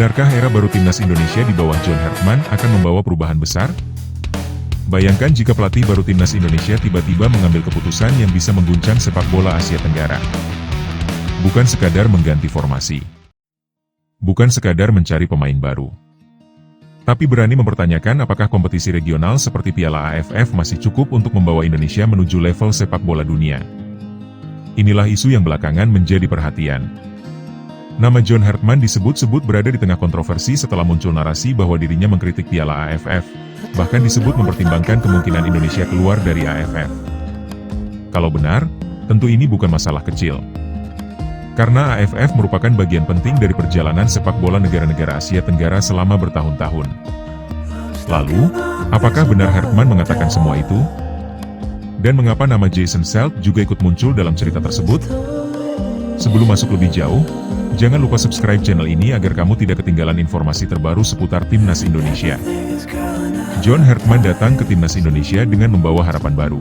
Benarkah era baru timnas Indonesia di bawah John Hartman akan membawa perubahan besar? Bayangkan jika pelatih baru timnas Indonesia tiba-tiba mengambil keputusan yang bisa mengguncang sepak bola Asia Tenggara. Bukan sekadar mengganti formasi. Bukan sekadar mencari pemain baru. Tapi berani mempertanyakan apakah kompetisi regional seperti Piala AFF masih cukup untuk membawa Indonesia menuju level sepak bola dunia. Inilah isu yang belakangan menjadi perhatian. Nama John Hartman disebut-sebut berada di tengah kontroversi setelah muncul narasi bahwa dirinya mengkritik Piala AFF, bahkan disebut mempertimbangkan kemungkinan Indonesia keluar dari AFF. Kalau benar, tentu ini bukan masalah kecil. Karena AFF merupakan bagian penting dari perjalanan sepak bola negara-negara Asia Tenggara selama bertahun-tahun. Lalu, apakah benar Hartman mengatakan semua itu? Dan mengapa nama Jason Selk juga ikut muncul dalam cerita tersebut? Sebelum masuk lebih jauh, jangan lupa subscribe channel ini agar kamu tidak ketinggalan informasi terbaru seputar Timnas Indonesia. John Hartman datang ke Timnas Indonesia dengan membawa harapan baru.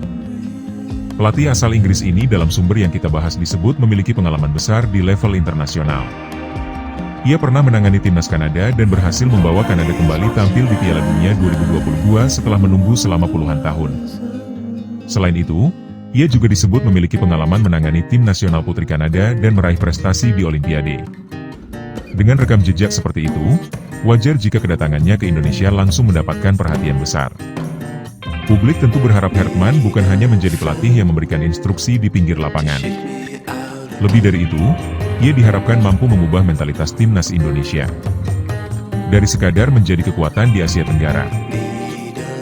Pelatih asal Inggris ini dalam sumber yang kita bahas disebut memiliki pengalaman besar di level internasional. Ia pernah menangani Timnas Kanada dan berhasil membawa Kanada kembali tampil di Piala Dunia 2022 setelah menunggu selama puluhan tahun. Selain itu, ia juga disebut memiliki pengalaman menangani tim nasional putri Kanada dan meraih prestasi di Olimpiade. Dengan rekam jejak seperti itu, wajar jika kedatangannya ke Indonesia langsung mendapatkan perhatian besar. Publik tentu berharap Hartman bukan hanya menjadi pelatih yang memberikan instruksi di pinggir lapangan. Lebih dari itu, ia diharapkan mampu mengubah mentalitas Timnas Indonesia. Dari sekadar menjadi kekuatan di Asia Tenggara,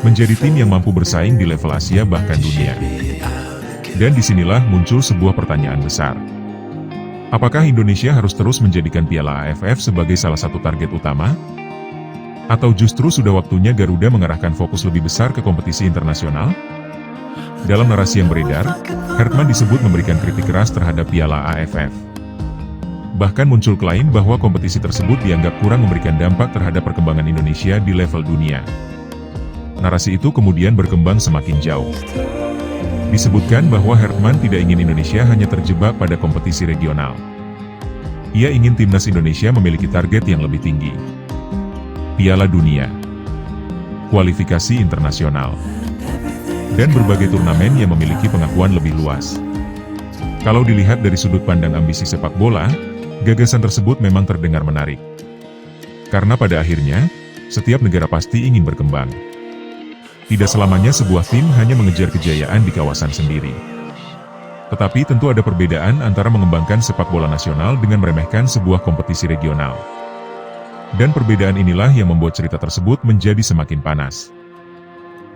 menjadi tim yang mampu bersaing di level Asia bahkan dunia. Dan disinilah muncul sebuah pertanyaan besar. Apakah Indonesia harus terus menjadikan Piala AFF sebagai salah satu target utama? Atau justru sudah waktunya Garuda mengarahkan fokus lebih besar ke kompetisi internasional? Dalam narasi yang beredar, Hartman disebut memberikan kritik keras terhadap Piala AFF. Bahkan muncul klaim bahwa kompetisi tersebut dianggap kurang memberikan dampak terhadap perkembangan Indonesia di level dunia. Narasi itu kemudian berkembang semakin jauh. Disebutkan bahwa Hartman tidak ingin Indonesia hanya terjebak pada kompetisi regional. Ia ingin Timnas Indonesia memiliki target yang lebih tinggi. Piala Dunia, kualifikasi internasional, dan berbagai turnamen yang memiliki pengakuan lebih luas. Kalau dilihat dari sudut pandang ambisi sepak bola, gagasan tersebut memang terdengar menarik. Karena pada akhirnya, setiap negara pasti ingin berkembang. Tidak selamanya sebuah tim hanya mengejar kejayaan di kawasan sendiri. Tetapi tentu ada perbedaan antara mengembangkan sepak bola nasional dengan meremehkan sebuah kompetisi regional. Dan perbedaan inilah yang membuat cerita tersebut menjadi semakin panas.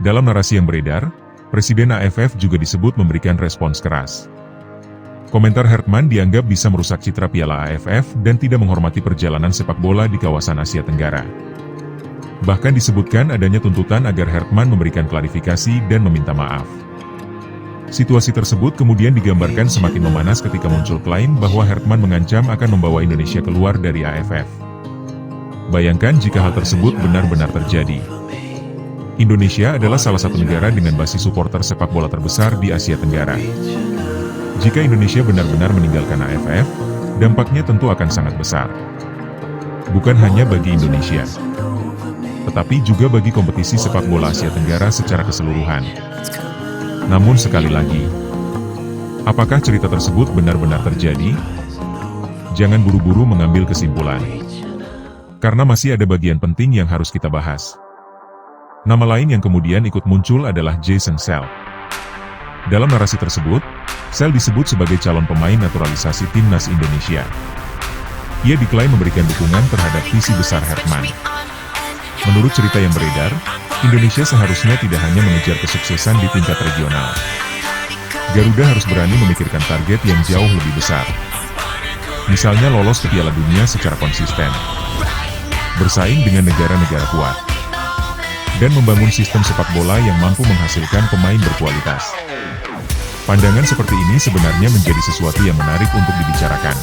Dalam narasi yang beredar, Presiden AFF juga disebut memberikan respons keras. Komentar Hartman dianggap bisa merusak citra Piala AFF dan tidak menghormati perjalanan sepak bola di kawasan Asia Tenggara. Bahkan disebutkan adanya tuntutan agar Hartman memberikan klarifikasi dan meminta maaf. Situasi tersebut kemudian digambarkan semakin memanas ketika muncul klaim bahwa Hartman mengancam akan membawa Indonesia keluar dari AFF. Bayangkan jika hal tersebut benar-benar terjadi. Indonesia adalah salah satu negara dengan basis supporter sepak bola terbesar di Asia Tenggara. Jika Indonesia benar-benar meninggalkan AFF, dampaknya tentu akan sangat besar. Bukan hanya bagi Indonesia, tetapi juga bagi kompetisi sepak bola Asia Tenggara secara keseluruhan. Namun sekali lagi, apakah cerita tersebut benar-benar terjadi? Jangan buru-buru mengambil kesimpulan. Karena masih ada bagian penting yang harus kita bahas. Nama lain yang kemudian ikut muncul adalah Jason Selk. Dalam narasi tersebut, Selk disebut sebagai calon pemain naturalisasi Timnas Indonesia. Ia diklaim memberikan dukungan terhadap visi besar Hartman. Menurut cerita yang beredar, Indonesia seharusnya tidak hanya mengejar kesuksesan di tingkat regional. Garuda harus berani memikirkan target yang jauh lebih besar. Misalnya lolos ke Piala Dunia secara konsisten, bersaing dengan negara-negara kuat, dan membangun sistem sepak bola yang mampu menghasilkan pemain berkualitas. Pandangan seperti ini sebenarnya menjadi sesuatu yang menarik untuk dibicarakan.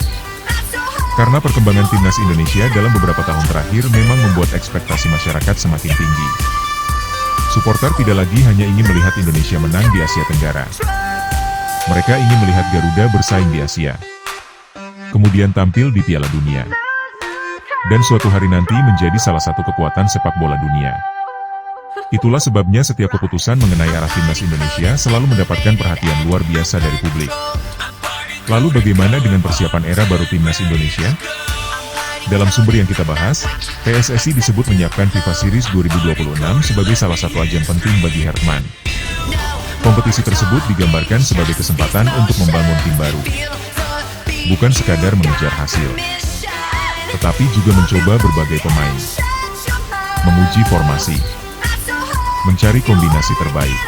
Karena perkembangan Timnas Indonesia dalam beberapa tahun terakhir memang membuat ekspektasi masyarakat semakin tinggi. Supporter tidak lagi hanya ingin melihat Indonesia menang di Asia Tenggara. Mereka ingin melihat Garuda bersaing di Asia, kemudian tampil di Piala Dunia. dan suatu hari nanti menjadi salah satu kekuatan sepak bola dunia. Itulah sebabnya setiap keputusan mengenai arah timnas Indonesia selalu mendapatkan perhatian luar biasa dari publik. Lalu bagaimana dengan persiapan era baru timnas Indonesia? Dalam sumber yang kita bahas, PSSI disebut menyiapkan FIFA Series 2026 sebagai salah satu ajang penting bagi Herman. Kompetisi tersebut digambarkan sebagai kesempatan untuk membangun tim baru. Bukan sekadar mengejar hasil, tetapi juga mencoba berbagai pemain, menguji formasi, mencari kombinasi terbaik,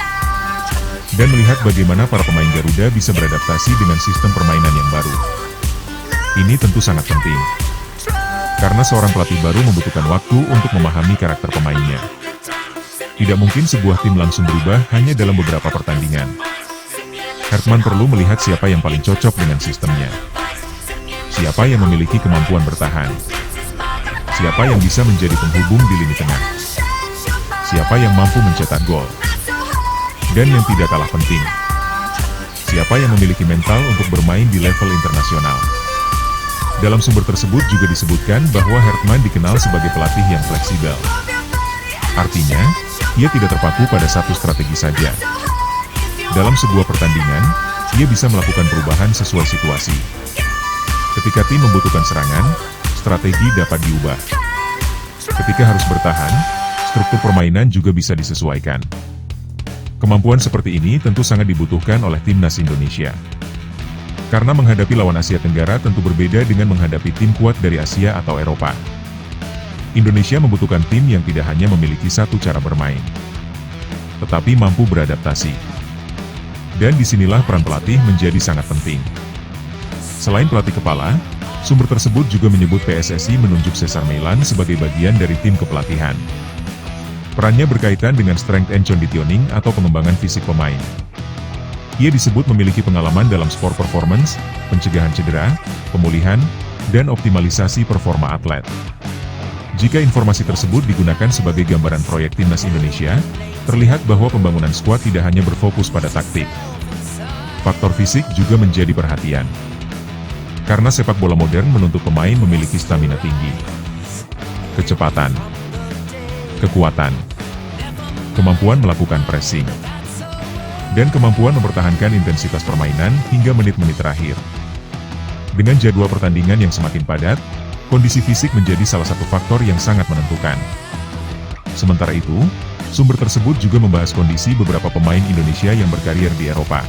dan melihat bagaimana para pemain Garuda bisa beradaptasi dengan sistem permainan yang baru. Ini tentu sangat penting, karena seorang pelatih baru membutuhkan waktu untuk memahami karakter pemainnya. Tidak mungkin sebuah tim langsung berubah hanya dalam beberapa pertandingan. Herman perlu melihat siapa yang paling cocok dengan sistemnya. Siapa yang memiliki kemampuan bertahan. Siapa yang bisa menjadi penghubung di lini tengah. Siapa yang mampu mencetak gol. Dan yang tidak kalah penting, siapa yang memiliki mental untuk bermain di level internasional. Dalam sumber tersebut juga disebutkan bahwa Herman dikenal sebagai pelatih yang fleksibel. Artinya, ia tidak terpaku pada satu strategi saja. Dalam sebuah pertandingan, ia bisa melakukan perubahan sesuai situasi. Ketika tim membutuhkan serangan, strategi dapat diubah. Ketika harus bertahan, struktur permainan juga bisa disesuaikan. Kemampuan seperti ini tentu sangat dibutuhkan oleh timnas Indonesia. Karena menghadapi lawan Asia Tenggara tentu berbeda dengan menghadapi tim kuat dari Asia atau Eropa. Indonesia membutuhkan tim yang tidak hanya memiliki satu cara bermain, tetapi mampu beradaptasi. Dan disinilah peran pelatih menjadi sangat penting. Selain pelatih kepala, sumber tersebut juga menyebut PSSI menunjuk Cesar Meilan sebagai bagian dari tim kepelatihan. Perannya berkaitan dengan strength and conditioning atau pengembangan fisik pemain. Ia disebut memiliki pengalaman dalam sport performance, pencegahan cedera, pemulihan, dan optimalisasi performa atlet. Jika informasi tersebut digunakan sebagai gambaran proyek timnas Indonesia, terlihat bahwa pembangunan skuad tidak hanya berfokus pada taktik. Faktor fisik juga menjadi perhatian. Karena sepak bola modern menuntut pemain memiliki stamina tinggi, kecepatan, kekuatan, kemampuan melakukan pressing, dan kemampuan mempertahankan intensitas permainan hingga menit-menit terakhir. Dengan jadwal pertandingan yang semakin padat, kondisi fisik menjadi salah satu faktor yang sangat menentukan. Sementara itu, sumber tersebut juga membahas kondisi beberapa pemain Indonesia yang berkarir di Eropa.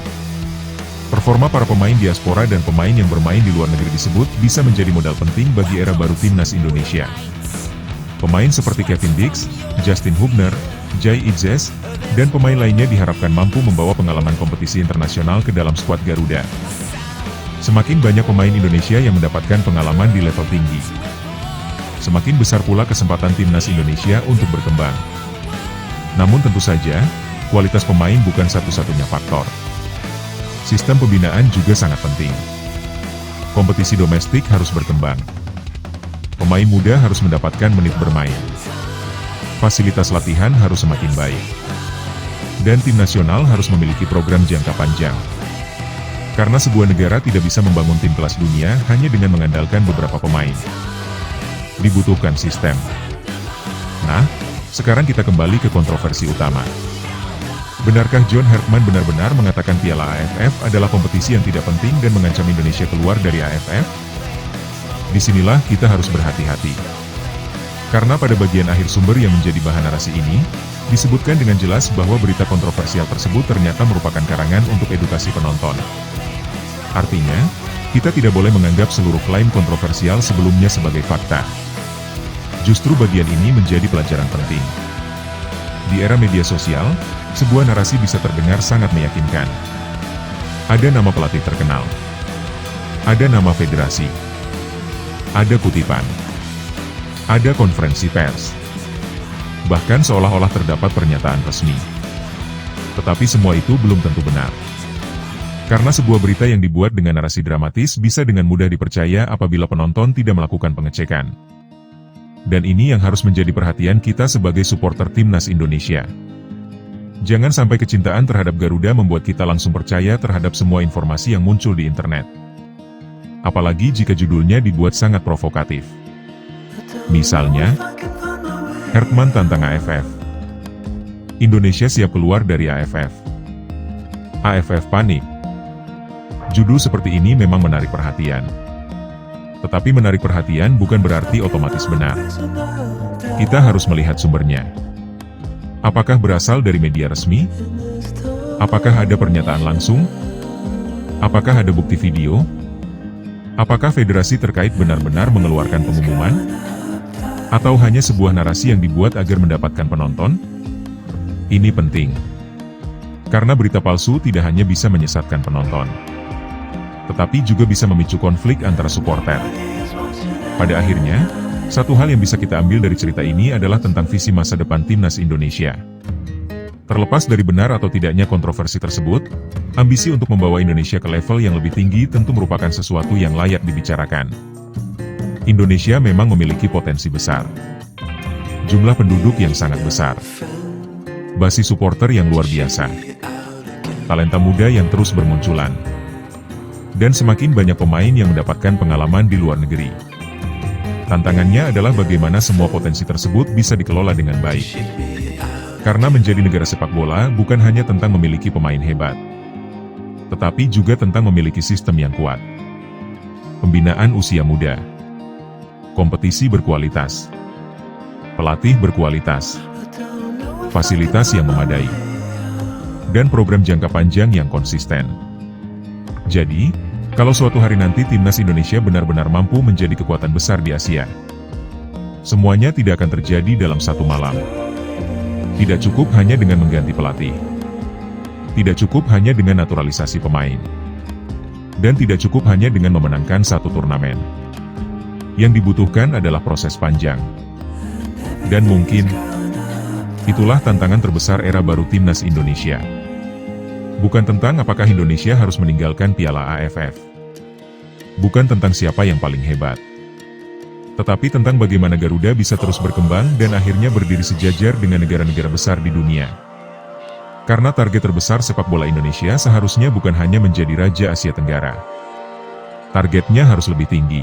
Performa para pemain diaspora dan pemain yang bermain di luar negeri disebut bisa menjadi modal penting bagi era baru timnas Indonesia. Pemain seperti Kevin Dix, Justin Hubner, Jai Idzes, dan pemain lainnya diharapkan mampu membawa pengalaman kompetisi internasional ke dalam skuad Garuda. Semakin banyak pemain Indonesia yang mendapatkan pengalaman di level tinggi, semakin besar pula kesempatan timnas Indonesia untuk berkembang. Namun tentu saja, kualitas pemain bukan satu-satunya faktor. Sistem pembinaan juga sangat penting. Kompetisi domestik harus berkembang. Pemain muda harus mendapatkan menit bermain. Fasilitas latihan harus semakin baik. Dan tim nasional harus memiliki program jangka panjang. Karena sebuah negara tidak bisa membangun tim kelas dunia hanya dengan mengandalkan beberapa pemain. Dibutuhkan sistem. Nah, sekarang kita kembali ke kontroversi utama. Benarkah John Herman benar-benar mengatakan Piala AFF adalah kompetisi yang tidak penting dan mengancam Indonesia keluar dari AFF? Disinilah kita harus berhati-hati. Karena pada bagian akhir sumber yang menjadi bahan narasi ini, disebutkan dengan jelas bahwa berita kontroversial tersebut ternyata merupakan karangan untuk edukasi penonton. Artinya, kita tidak boleh menganggap seluruh klaim kontroversial sebelumnya sebagai fakta. Justru bagian ini menjadi pelajaran penting. Di era media sosial, sebuah narasi bisa terdengar sangat meyakinkan. Ada nama pelatih terkenal. Ada nama federasi. Ada kutipan. Ada konferensi pers. Bahkan seolah-olah terdapat pernyataan resmi. Tetapi semua itu belum tentu benar. Karena sebuah berita yang dibuat dengan narasi dramatis bisa dengan mudah dipercaya apabila penonton tidak melakukan pengecekan. Dan ini yang harus menjadi perhatian kita sebagai supporter timnas Indonesia. Jangan sampai kecintaan terhadap Garuda membuat kita langsung percaya terhadap semua informasi yang muncul di internet. Apalagi jika judulnya dibuat sangat provokatif. Misalnya, Hertman tantang AFF. Indonesia siap keluar dari AFF. AFF panik. Judul seperti ini memang menarik perhatian. Tetapi menarik perhatian bukan berarti otomatis benar. Kita harus melihat sumbernya. Apakah berasal dari media resmi? Apakah ada pernyataan langsung? Apakah ada bukti video? Apakah federasi terkait benar-benar mengeluarkan pengumuman? Atau hanya sebuah narasi yang dibuat agar mendapatkan penonton? Ini penting. Karena berita palsu tidak hanya bisa menyesatkan penonton, tetapi juga bisa memicu konflik antara supporter. Pada akhirnya, satu hal yang bisa kita ambil dari cerita ini adalah tentang visi masa depan timnas Indonesia. Terlepas dari benar atau tidaknya kontroversi tersebut, ambisi untuk membawa Indonesia ke level yang lebih tinggi tentu merupakan sesuatu yang layak dibicarakan. Indonesia memang memiliki potensi besar. Jumlah penduduk yang sangat besar. Basis supporter yang luar biasa. Talenta muda yang terus bermunculan. Dan semakin banyak pemain yang mendapatkan pengalaman di luar negeri. Tantangannya adalah bagaimana semua potensi tersebut bisa dikelola dengan baik. Karena menjadi negara sepak bola bukan hanya tentang memiliki pemain hebat, tetapi juga tentang memiliki sistem yang kuat. Pembinaan usia muda. Kompetisi berkualitas. Pelatih berkualitas. Fasilitas yang memadai. Dan program jangka panjang yang konsisten. Jadi, kalau suatu hari nanti timnas Indonesia benar-benar mampu menjadi kekuatan besar di Asia, semuanya tidak akan terjadi dalam satu malam. Tidak cukup hanya dengan mengganti pelatih. Tidak cukup hanya dengan naturalisasi pemain. Dan tidak cukup hanya dengan memenangkan satu turnamen. Yang dibutuhkan adalah proses panjang. Dan mungkin, itulah tantangan terbesar era baru timnas Indonesia. Bukan tentang apakah Indonesia harus meninggalkan Piala AFF. Bukan tentang siapa yang paling hebat. Tetapi tentang bagaimana Garuda bisa terus berkembang dan akhirnya berdiri sejajar dengan negara-negara besar di dunia. Karena target terbesar sepak bola Indonesia seharusnya bukan hanya menjadi Raja Asia Tenggara. Targetnya harus lebih tinggi.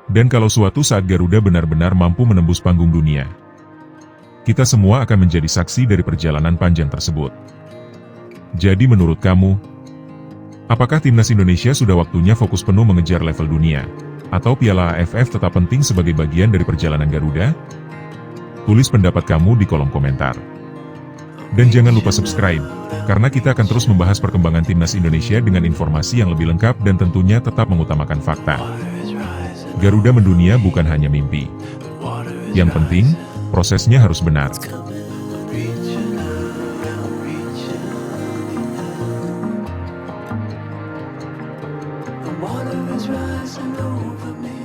Dan kalau suatu saat Garuda benar-benar mampu menembus panggung dunia, kita semua akan menjadi saksi dari perjalanan panjang tersebut. Jadi menurut kamu, apakah timnas Indonesia sudah waktunya fokus penuh mengejar level dunia? Atau Piala AFF tetap penting sebagai bagian dari perjalanan Garuda? Tulis pendapat kamu di kolom komentar. Dan jangan lupa subscribe, karena kita akan terus membahas perkembangan timnas Indonesia dengan informasi yang lebih lengkap dan tentunya tetap mengutamakan fakta. Garuda mendunia bukan hanya mimpi. Yang penting, prosesnya harus benar. Water is rising over me.